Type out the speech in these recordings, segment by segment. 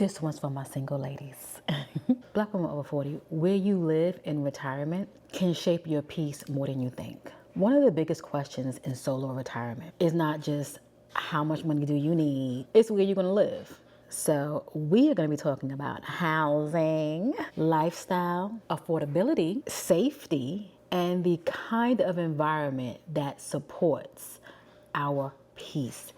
This one's for my single ladies. Black women over 40, where you live in retirement can shape your peace more than you think. One of the biggest questions in solo retirement is not just how much money do you need, it's where you're gonna live. So we are gonna be talking about housing, lifestyle, affordability, safety, and the kind of environment that supports our peace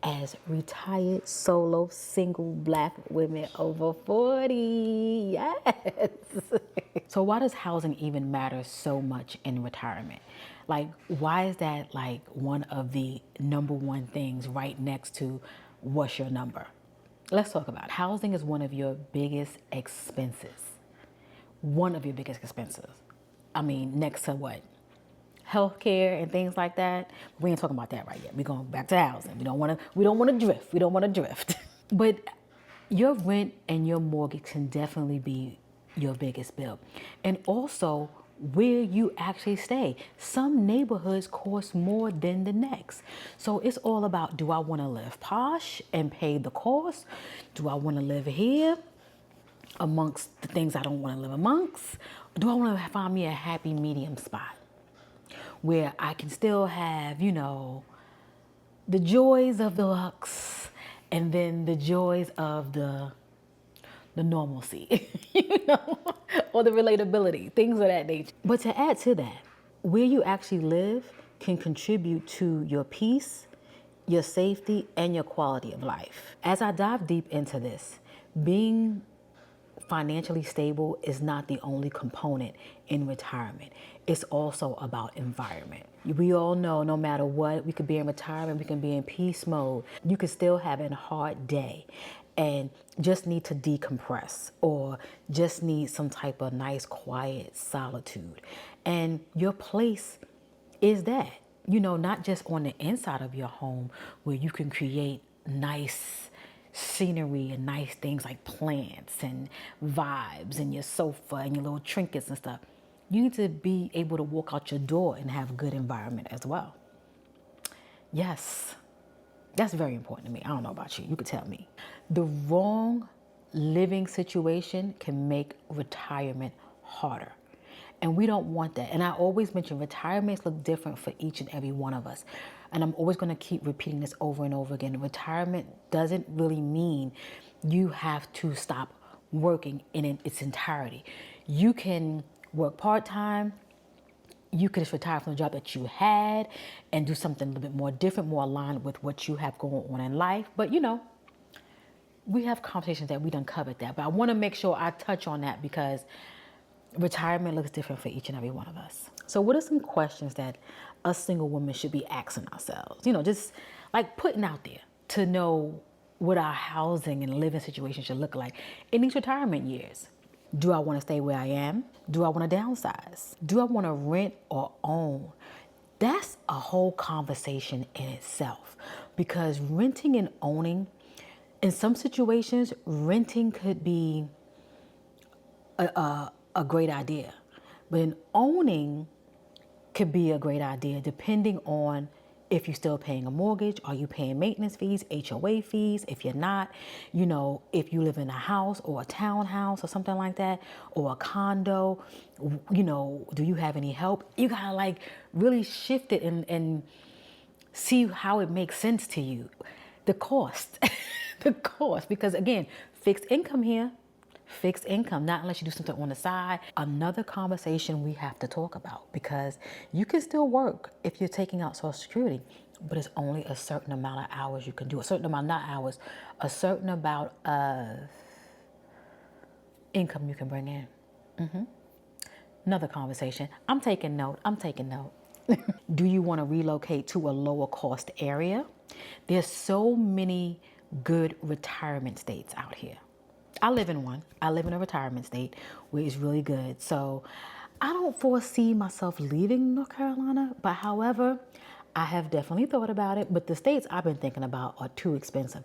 as retired solo single black women over 40. Yes. So why does housing even matter so much in retirement? Like, why is that like one of the number one things right next to what's your number? Let's talk about it. Housing is one of your biggest expenses. One of your biggest expenses. I mean, next to what? Healthcare and things like that. We ain't talking about that right yet. We're going back to housing. We don't want to drift. But your rent and your mortgage can definitely be your biggest bill. And also where you actually stay. Some neighborhoods cost more than the next. So it's all about, do I want to live posh and pay the cost? Do I want to live here amongst the things I don't want to live amongst? Do I want to find me a happy medium spot where I can still have, the joys of the luxe and then the joys of the normalcy, or the relatability, things of that nature. But to add to that, where you actually live can contribute to your peace, your safety, and your quality of life. As I dive deep into this, being financially stable is not the only component in retirement. It's also about environment. We all know no matter what, we could be in retirement, we can be in peace mode. You could still have a hard day and just need to decompress or just need some type of nice, quiet solitude. And your place is that, not just on the inside of your home where you can create nice scenery and nice things like plants and vibes and your sofa and your little trinkets and stuff. You need to be able to walk out your door and have a good environment as well. Yes, that's very important to me. I don't know about you. You could tell me. The wrong living situation can make retirement harder. And we don't want that. And I always mention retirements look different for each and every one of us. And I'm always going to keep repeating this over and over again. Retirement doesn't really mean you have to stop working in its entirety. You can work part-time. You could just retire from the job that you had and do something a little bit more different, more aligned with what you have going on in life. But we have conversations that we done covered that. But I want to make sure I touch on that because retirement looks different for each and every one of us. So what are some questions that us single women should be asking ourselves? Just like putting out there to know what our housing and living situation should look like in these retirement years. Do I want to stay where I am? Do I want to downsize? Do I want to rent or own? That's a whole conversation in itself because renting and owning, in some situations, renting could be a great idea. But in owning could be a great idea depending on if you're still paying a mortgage, are you paying maintenance fees, HOA fees? If you're not, if you live in a house or a townhouse or something like that, or a condo, do you have any help? You gotta really shift it and see how it makes sense to you. The cost, because again, fixed income here. Fixed income, not unless you do something on the side. Another conversation we have to talk about because you can still work if you're taking out Social Security, but it's only a certain amount of hours you can do. A certain amount, not hours, a certain amount of income you can bring in. Another conversation. I'm taking note. Do you want to relocate to a lower cost area? There's so many good retirement states out here. I live in one. I live in a retirement state where it's really good. So I don't foresee myself leaving North Carolina, but however, I have definitely thought about it. But the states I've been thinking about are too expensive.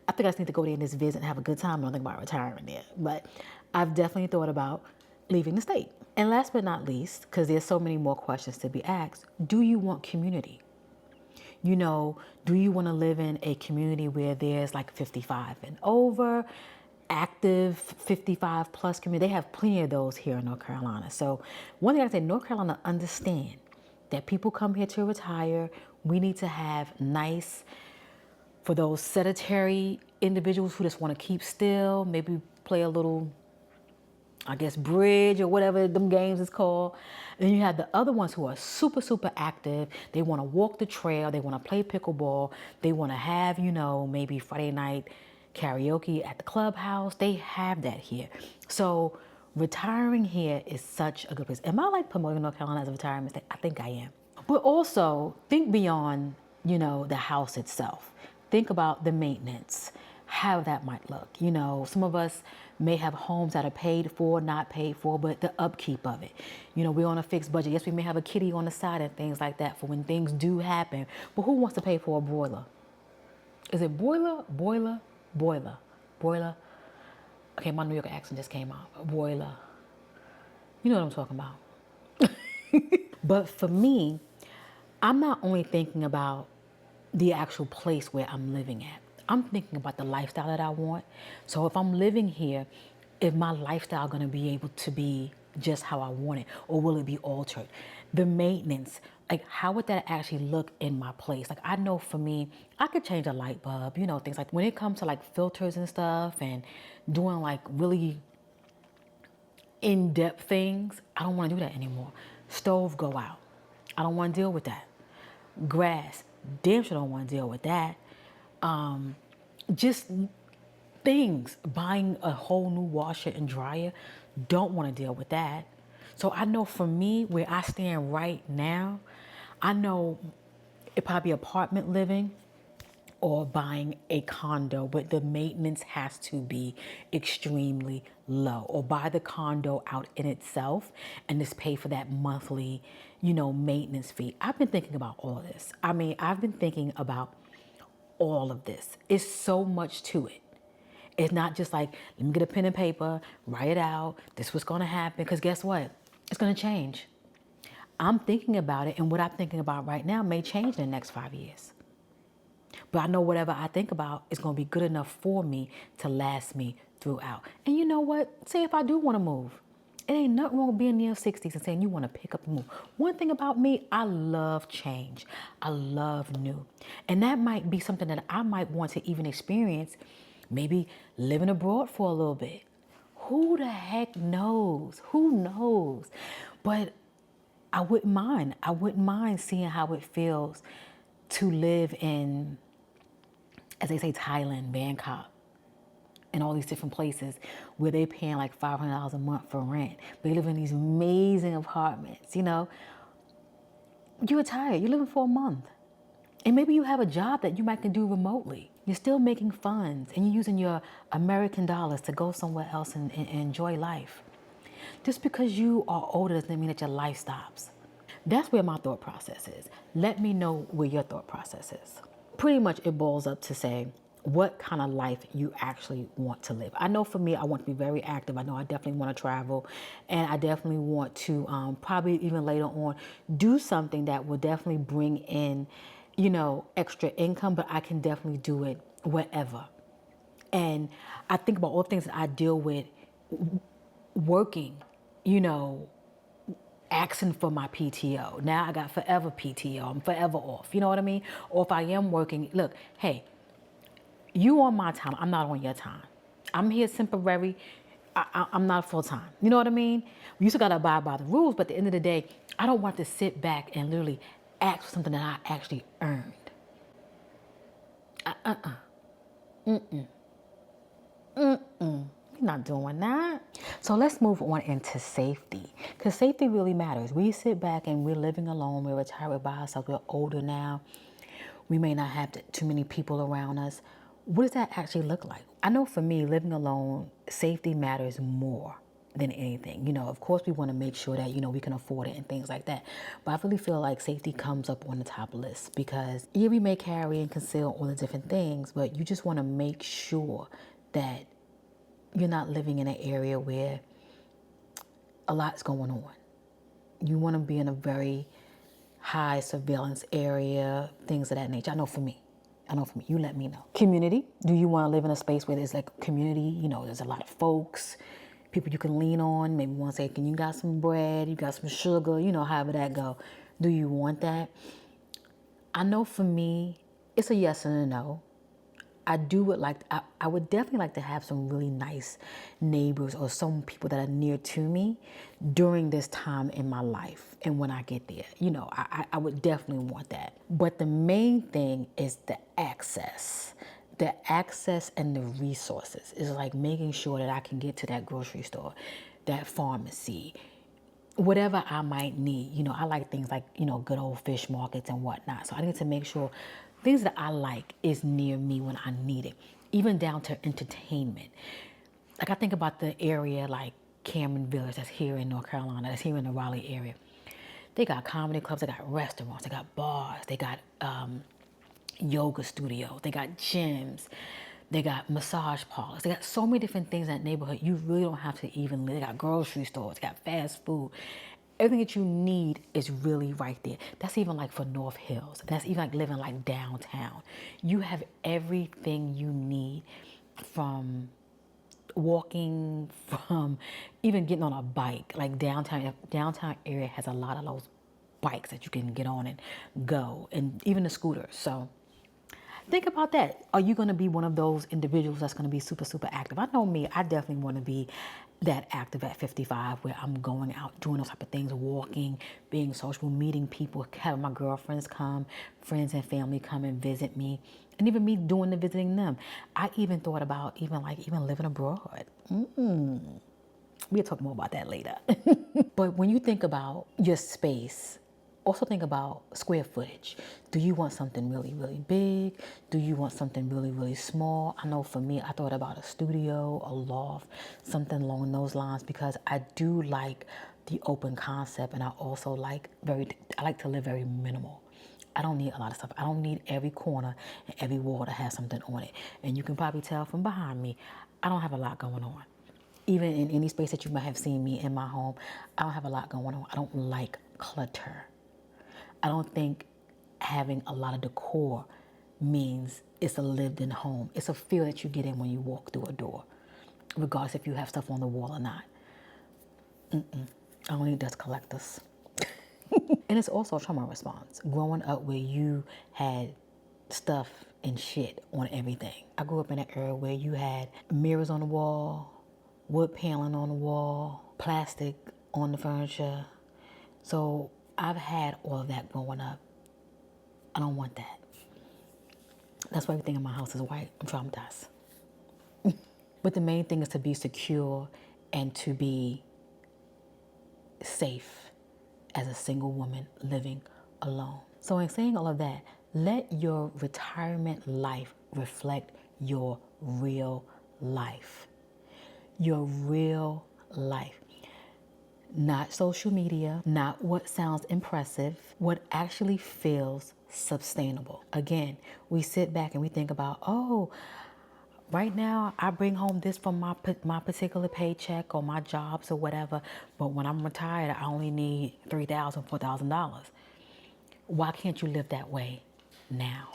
I think I just need to go there and just visit and have a good time. I don't think about retiring there. But I've definitely thought about leaving the state. And last but not least, because there's so many more questions to be asked, do you want community? Do you want to live in a community where there's like 55 and over? active 55 plus community. They have plenty of those here in North Carolina. So one thing I say, North Carolina understand that people come here to retire. We need to have nice, for those sedentary individuals who just want to keep still, maybe play a little, I guess, bridge or whatever them games is called. And then you have the other ones who are super, super active. They want to walk the trail. They want to play pickleball. They want to have, maybe Friday night karaoke at the clubhouse. They have that here. So retiring here is such a good place. Am I like promoting North Carolina as a retirement state? I think I am. But also think beyond, the house itself. Think about the maintenance, how that might look. Some of us may have homes that are paid for, not paid for, but the upkeep of it. We're on a fixed budget. Yes, we may have a kitty on the side and things like that for when things do happen. But who wants to pay for a boiler? Is it boiler? Okay, my New York accent just came out. Boiler. You know what I'm talking about. But for me, I'm not only thinking about the actual place where I'm living at. I'm thinking about the lifestyle that I want. So if I'm living here, is my lifestyle going to be able to be just how I want it, or will it be altered? The maintenance, like how would that actually look in my place? Like I know for me, I could change a light bulb, things like when it comes to like filters and stuff and doing like really in-depth things, I don't want to do that anymore. Stove go out. I don't want to deal with that. Grass, damn sure don't want to deal with that. Just things, buying a whole new washer and dryer, don't want to deal with that. So I know for me, where I stand right now, I know it probably apartment living or buying a condo, but the maintenance has to be extremely low, or buy the condo out in itself and just pay for that monthly, maintenance fee. I've been thinking about all of this. I've been thinking about all of this. It's so much to it. It's not just like, let me get a pen and paper, write it out. This was going to happen. Because guess what? It's going to change. I'm thinking about it, and what I'm thinking about right now may change in the next 5 years. But I know whatever I think about is going to be good enough for me to last me throughout. And you know what? Say if I do want to move, it ain't nothing wrong with being in your 60s and saying you want to pick up and move. One thing about me, I love change. I love new. And that might be something that I might want to even experience, maybe living abroad for a little bit. Who the heck knows? Who knows? But I wouldn't mind. I wouldn't mind seeing how it feels to live in, as they say, Thailand, Bangkok, and all these different places where they're paying like $500 a month for rent. They live in these amazing apartments, You're retired, you're living for a month. And maybe you have a job that you might can do remotely. You're still making funds and you're using your American dollars to go somewhere else and enjoy life. Just because you are older doesn't mean that your life stops. That's where my thought process is. Let me know where your thought process is. Pretty much it boils up to say what kind of life you actually want to live. I know for me, I want to be very active. I know I definitely want to travel, and I definitely want to probably even later on do something that will definitely bring in, extra income, but I can definitely do it wherever. And I think about all the things that I deal with working, asking for my PTO. Now I got forever PTO. I'm forever off. You know what I mean? Or if I am working, look, hey, you on my time. I'm not on your time. I'm here temporary. I'm not full time. You know what I mean? You still got to abide by the rules, but at the end of the day, I don't want to sit back and literally ask for something that I actually earned. You're not doing that. So let's move on into safety, because safety really matters. We sit back and we're living alone. We're retired by ourselves. We're older now. We may not have too many people around us. What does that actually look like? I know for me, living alone, safety matters more than anything. Of course, we want to make sure that, we can afford it and things like that. But I really feel like safety comes up on the top list, because yeah, we may carry and conceal all the different things, but you just want to make sure that you're not living in an area where a lot's going on. You want to be in a very high surveillance area, things of that nature. I know for me. I know for me, you let me know. Community. Do you want to live in a space where there's like community? You know, there's a lot of folks, people you can lean on. Maybe want to say, can you got some bread? You got some sugar? You know, however that go. Do you want that? I know for me, it's a yes and a no. I would definitely like to have some really nice neighbors or some people that are near to me during this time in my life and when I get there. You know, I would definitely want that. But the main thing is the access. The access and the resources is like making sure that I can get to that grocery store, that pharmacy, whatever I might need. You know, I like things like, you know, good old fish markets and whatnot. So I need to make sure things that I like is near me when I need it, even down to entertainment. Like I think about the area like Cameron Village that's here in North Carolina, that's here in the Raleigh area. They got comedy clubs, they got restaurants, they got bars, they got yoga studios, they got gyms, they got massage parlors, they got so many different things in that neighborhood. You really don't have to even live. They got grocery stores, they got fast food. Everything that you need is really right there. That's even like for North Hills. That's even like living like downtown. You have everything you need, from walking, from even getting on a bike. Like downtown area has a lot of those bikes that you can get on and go, and even the scooters. So think about that. Are you going to be one of those individuals that's going to be super, super active? I know me, I definitely want to be that active at 55, where I'm going out, doing those type of things, walking, being social, meeting people, having my girlfriends come, friends and family come and visit me, and even me doing the visiting them. I even thought about even living abroad. We'll talk more about that later. But when you think about your space, also think about square footage. Do you want something really, really big? Do you want something really, really small? I know for me, I thought about a studio, a loft, something along those lines, because I do like the open concept, and I also I like to live very minimal. I don't need a lot of stuff. I don't need every corner and every wall to have something on it. And you can probably tell from behind me, I don't have a lot going on. Even in any space that you might have seen me in my home, I don't have a lot going on. I don't like clutter. I don't think having a lot of decor means it's a lived-in home. It's a feel that you get in when you walk through a door, regardless if you have stuff on the wall or not. I don't need dust collectors. And it's also a trauma response. Growing up where you had stuff and shit on everything. I grew up in an era where you had mirrors on the wall, wood paneling on the wall, plastic on the furniture. So I've had all of that growing up. I don't want that. That's why everything in my house is white. I'm traumatized. But the main thing is to be secure and to be safe as a single woman living alone. So in saying all of that, let your retirement life reflect your real life. Your real life. Not social media, not what sounds impressive, what actually feels sustainable. Again, we sit back and we think about, oh, right now I bring home this from my particular paycheck or my jobs or whatever, but when I'm retired, I only need $3,000, $4,000. Why can't you live that way now?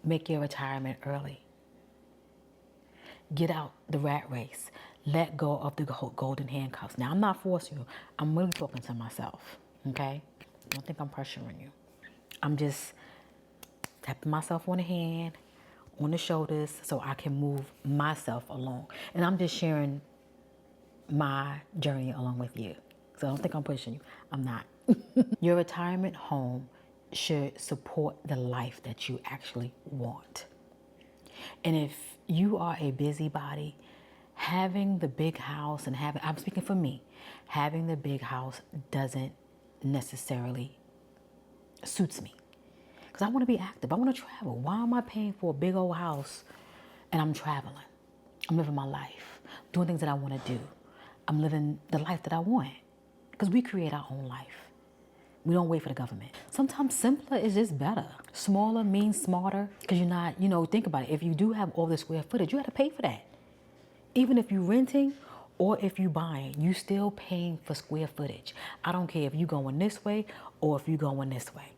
Make your retirement early. Get out the rat race. Let go of the golden handcuffs. Now, I'm not forcing you. I'm really talking to myself, okay? Don't think I'm pressuring you. I'm just tapping myself on the hand, on the shoulders, so I can move myself along. And I'm just sharing my journey along with you. So don't think I'm pushing you. I'm not. Your retirement home should support the life that you actually want. And if you are a busybody, having the big house and I'm speaking for me, having the big house doesn't necessarily suits me. Because I want to be active. I want to travel. Why am I paying for a big old house and I'm traveling? I'm living my life, doing things that I want to do. I'm living the life that I want. Because we create our own life. We don't wait for the government. Sometimes simpler is just better. Smaller means smarter, because you're not, think about it. If you do have all the square footage, you have to pay for that. Even if you're renting or if you're buying, you still paying for square footage. I don't care if you're going this way or if you're going this way.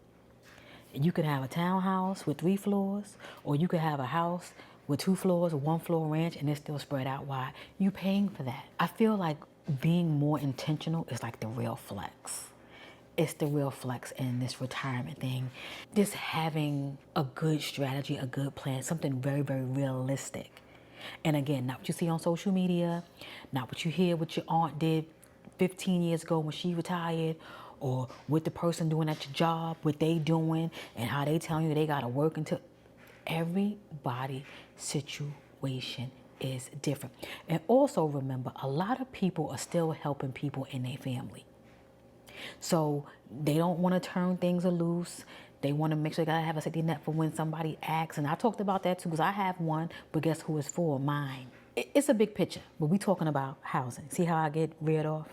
You could have a townhouse with 3 floors, or you could have a house with 2 floors, 1 floor ranch, and it's still spread out wide. You paying for that. I feel like being more intentional is like the real flex. It's the real flex in this retirement thing. Just having a good strategy, a good plan, something very, very realistic. And again, not what you see on social media, not what you hear what your aunt did 15 years ago when she retired, or what the person doing at your job, what they doing, and how they telling you they gotta work until. Everybody situation is different. And also remember, a lot of people are still helping people in their family. So they don't want to turn things loose. They want to make sure they gotta have a safety net for when somebody asks. And I talked about that too, because I have one, but guess who it's for? Mine. It's a big picture, but we talking about housing. See how I get reared off?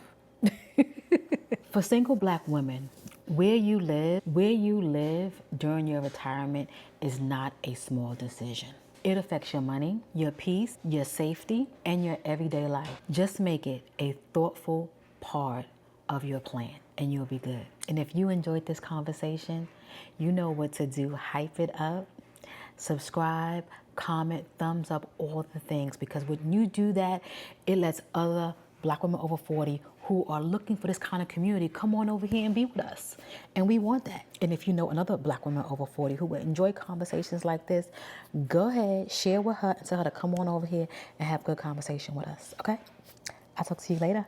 For single Black women, where you live during your retirement is not a small decision. It affects your money, your peace, your safety, and your everyday life. Just make it a thoughtful part of your plan and you'll be good. And if you enjoyed this conversation, you know what to do. Hype it up, subscribe, comment, thumbs up, all the things, because when you do that, it lets other Black women over 40 who are looking for this kind of community come on over here and be with us. And we want that. And if you know another Black woman over 40 who would enjoy conversations like this, go ahead, share with her and tell her to come on over here and have good conversation with us. Okay? I'll talk to you later.